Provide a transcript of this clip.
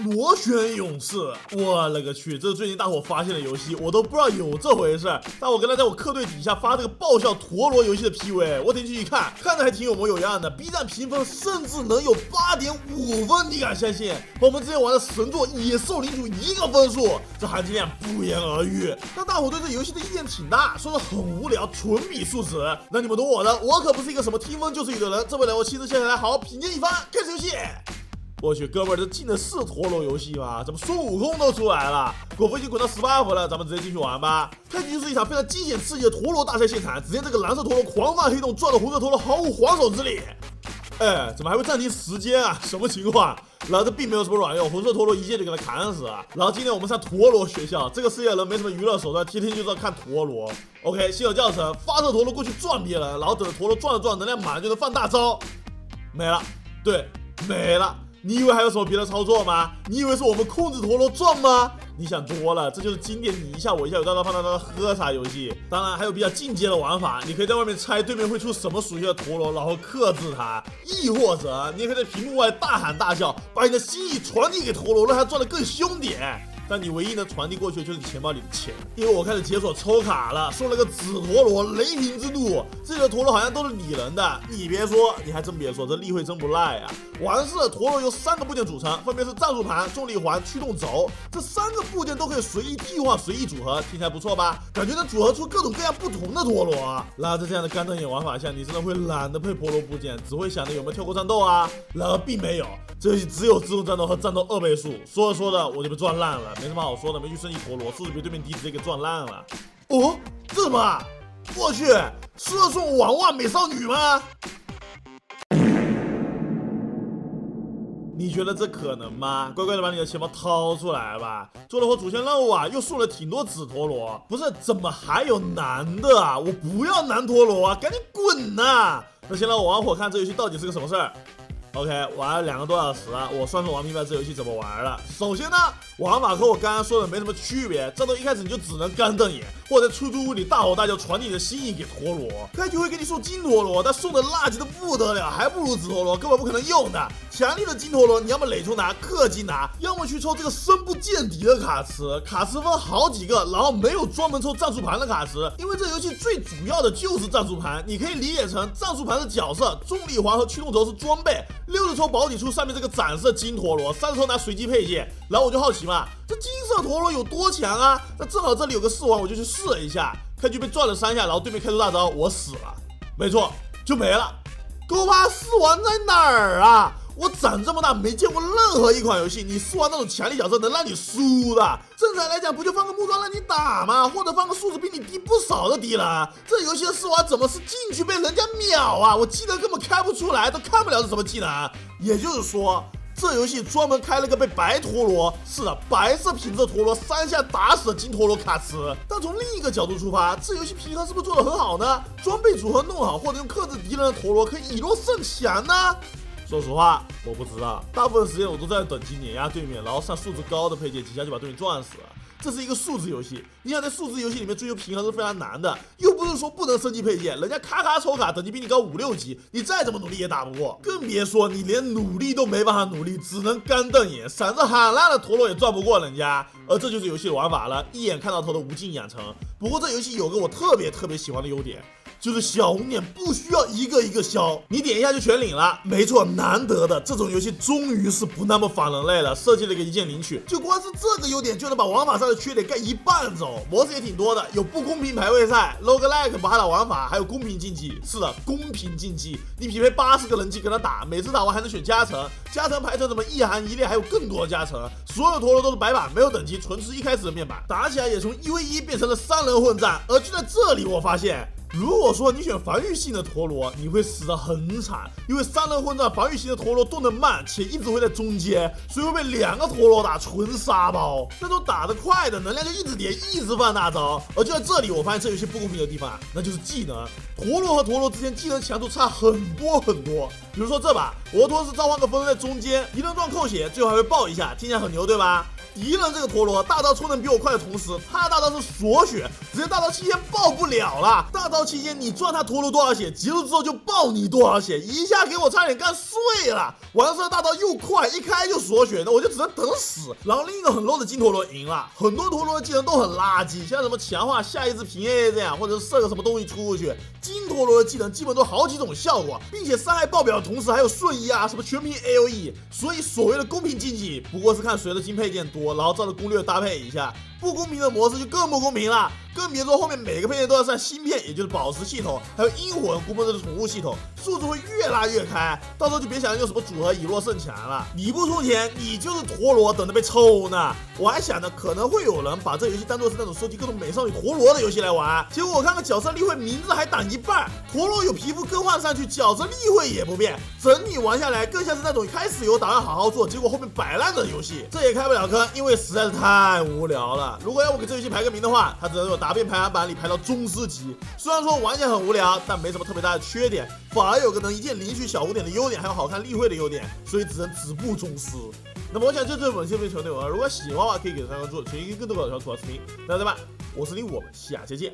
螺旋勇士，我勒个去！这是最近大伙发现的游戏，我都不知道有这回事。大伙跟他在我客队底下发这个爆笑陀螺游戏的 PV， 我点进去一看，看着还挺有模有样的。B 站评分甚至能有8.5分，你敢相信？和我们之前玩的神作《野兽领主》一个分数，这含金量不言而喻。但大伙对这游戏的意见挺大，说的很无聊，纯比数值。那你们懂我的，我可不是一个什么听风就是雨的人。这回来我亲自下来好好品鉴一番，开始游戏。我去，哥们儿，这进的是陀螺游戏吗？怎么孙悟空都出来了？果腹已经滚到18分了，咱们直接进去玩吧。开局就是一场非常惊险刺激的陀螺大赛现场。只见这个蓝色陀螺狂放黑洞，撞到红色陀螺毫无还手之力。哎，怎么还会暂停时间啊？什么情况？然后这并没有什么卵用，红色陀螺一剑就给他砍死了。然后今天我们上陀螺学校，这个世界人没什么娱乐手段，天天就知道看陀螺。OK， 新有教程，发射陀螺过去撞别人，然后等着陀螺撞着撞，能量满了就能放大招。没了，对，没了。你以为还有什么别的操作吗？你以为是我们控制陀螺转吗？你想多了，这就是经典你一下我一下有大招放大招的喝茶游戏。当然还有比较进阶的玩法，你可以在外面猜对面会出什么属性的陀螺，然后克制它；亦或者你也可以在屏幕外大喊大叫，把你的心意传递给陀螺，让它转得更凶点。但你唯一能传递过去的就是你钱包里的钱，因为我开始解锁抽卡了，送了个紫陀螺雷霆之怒，这里的陀螺好像都是拟人的，你别说，你还真别说，这例会真不赖啊！完事，陀螺由3个部件组成，分别是战术盘、重力环、驱动轴，这3个部件都可以随意替换、随意组合，听起来不错吧？感觉能组合出各种各样不同的陀螺。然而在这样的干瞪眼玩法下，你真的会懒得配陀螺部件，只会想着有没有跳过战斗啊？然而并没有，这游戏只有自动战斗和战斗2倍速，说着说着我就被撞烂了。没什么好说的，没去升级陀螺，素质被对面敌直接给撞烂了。哦，这什么啊？我去，射中网袜美少女吗？你觉得这可能吗？乖乖的把你的钱包掏出来吧。做了会主线任务啊，又送了挺多紫陀螺。不是，怎么还有男的啊？我不要男陀螺啊，赶紧滚呐！那先让我玩会看这游戏到底是个什么事儿。OK， 玩了2个多小时啊，我算是玩明白这游戏怎么玩了。首先呢，玩法和我刚刚说的没什么区别，战斗一开始你就只能干瞪眼，或者在出租屋里大吼大叫传递你的心意给陀螺。开局会给你送金陀螺，但送的垃圾的不得了，还不如紫陀螺，根本不可能用的。强力的金陀螺，你要么垒出拿，氪金拿，要么去抽这个深不见底的卡池。卡池分好几个，然后没有专门抽战术盘的卡池，因为这游戏最主要的就是战术盘，你可以理解成战术盘是角色，重力环和驱动轴是装备。60抽保底出上面这个展示的金陀螺，30抽拿随机配件。然后我就好奇嘛，这金色陀螺有多强啊？那正好这里有个试玩，我就去试了一下，开局被转了3下，然后对面开出大招，我死了，没错，就没了。狗爸试玩在哪儿啊？我长这么大没见过任何一款游戏，你试玩那种强力角色能让你输的。正常来讲，不就放个木桩让你打吗？或者放个素质比你低不少的敌人。这游戏的试玩怎么是进去被人家秒啊？我技能根本开不出来，都看不了是什么技能。也就是说，这游戏专门开了个被白陀螺，是的，白色品质的陀螺3下打死的金陀螺卡池。但从另一个角度出发，这游戏平衡是不是做得很好呢？装备组合弄好，或者用克制敌人的陀螺，可以以弱胜强呢？说实话，我不知道，大部分时间我都在等级碾压对面，然后上素质高的配件，几下就把对面撞死了。这是一个数字游戏，你想在数字游戏里面追求平衡是非常难的，又不是说不能升级配件，人家咔咔抽卡，等级比你高5、6级，你再怎么努力也打不过，更别说你连努力都没办法努力，只能干瞪眼，闪着喊烂的陀螺也转不过人家。而这就是游戏的玩法了，一眼看到头的无尽养成。不过这游戏有个我特别喜欢的优点，就是小红点不需要一个一个消，你点一下就全领了。没错，难得的这种游戏终于是不那么反人类了，设计了一个一键领取，就光是这个优点就能把玩法上的缺点盖一半走。模式也挺多的，有不公平排位赛、roguelike 巴打玩法，还有公平竞技。是的，公平竞技，你匹配80个人机跟他打，每次打完还能选加成，加成排成什么一行一列，还有更多的加成。所有陀螺都是白板，没有等级，纯吃一开始的面板，打起来也从1v1变成了3人混战。而就在这里，我发现，如果说你选防御性的陀螺，你会死得很惨，因为3人混战防御型的陀螺动得慢，且一直会在中间，所以会被2个陀螺打纯沙包。那种打得快的能量就一直叠，一直放大招。而就在这里，我发现这游戏不公平的地方，那就是技能。陀螺和陀螺之间技能强度差很多。比如说这把，我的陀螺是召唤个分在中间，一人撞扣血，最后还会爆一下，听起来很牛，对吧？敌人这个陀螺大招充能比我快的同时，他的大招是锁血，直接大招期间爆不了了。大招期间你赚他陀螺多少血，结束之后就爆你多少血，一下给我差点干碎了。完事大招又快，一开就锁血，那我就只能等死。然后另一个很 low 的金陀螺赢了，很多陀螺的技能都很垃圾，像什么强化下一只平 A 这样，或者是射个什么东西出去。金陀螺的技能基本都好几种效果，并且伤害爆表的同时还有瞬移啊，什么全屏 AOE。所以所谓的公平竞技，不过是看谁的金配件多，然后照着攻略搭配一下。不公平的模式就更不公平了，更别说后面每个配件都要上芯片，也就是宝石系统，还有阴魂古蟒的宠物系统，数字会越拉越开，到时候就别想着用什么组合以弱胜强了。你不出钱，你就是陀螺等着被抽呢。我还想着可能会有人把这游戏当做是那种收集各种美少女陀螺的游戏来玩，结果我看个角色例会名字还挡一半，陀螺有皮肤更换上去，角色例会也不变，整体玩下来更像是那种开始有打算好好做，结果后面摆烂的游戏。这也开不了坑，因为实在是太无聊了。如果要我给这游戏排个名的话，它只能有答辩排行榜里排到宗师级。虽然说玩起来很无聊，但没什么特别大的缺点，反而有个能一键领取小5点的优点，还有好看例会的优点，所以只能止步宗师。那么我想就这本视频球内容，如果喜欢的话可以给它关注，请一个更多搞笑吐槽视频。那对吧？我是林，我们下期见。